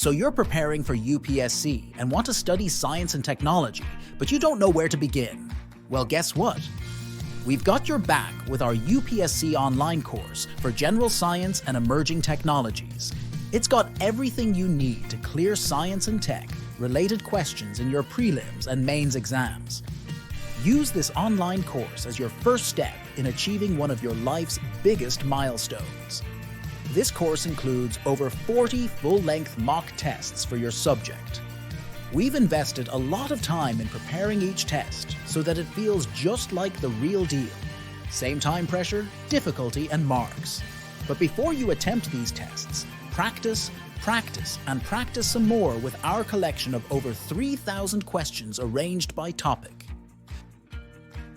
So you're preparing for UPSC and want to study science and technology, but you don't know where to begin. Well, guess what? We've got your back with our UPSC online course for general science and emerging technologies. It's got everything you need to clear science and tech related questions in your prelims and mains exams. Use this online course as your first step in achieving one of your life's biggest milestones. This course includes over 40 full-length mock tests for your subject. We've invested a lot of time in preparing each test so that it feels just like the real deal. Same time pressure, difficulty, and marks. But before you attempt these tests, practice, and practice some more with our collection of over 3,000 questions arranged by topic.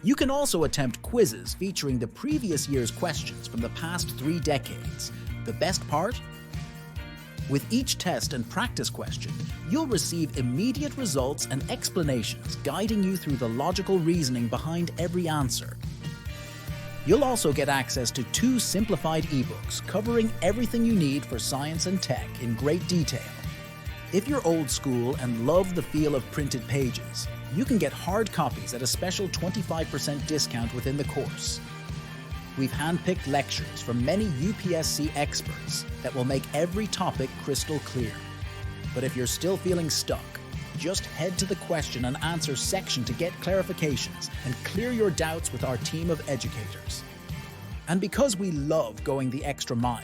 You can also attempt quizzes featuring the previous year's questions from the past 3 decades. The best part? With each test and practice question, you'll receive immediate results and explanations guiding you through the logical reasoning behind every answer. You'll also get access to 2 simplified ebooks covering everything you need for science and tech in great detail. If you're old school and love the feel of printed pages, you can get hard copies at a special 25% discount within the course. We've handpicked lectures from many UPSC experts that will make every topic crystal clear. But if you're still feeling stuck, just head to the question and answer section to get clarifications and clear your doubts with our team of educators. And because we love going the extra mile,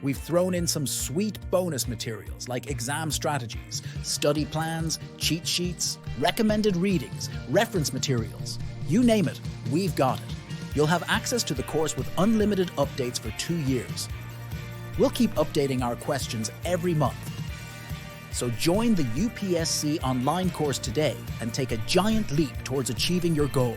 we've thrown in some sweet bonus materials like exam strategies, study plans, cheat sheets, recommended readings, reference materials. You name it, we've got it. You'll have access to the course with unlimited updates for 2 years. We'll keep updating our questions every month. So join the UPSC online course today and take a giant leap towards achieving your goal.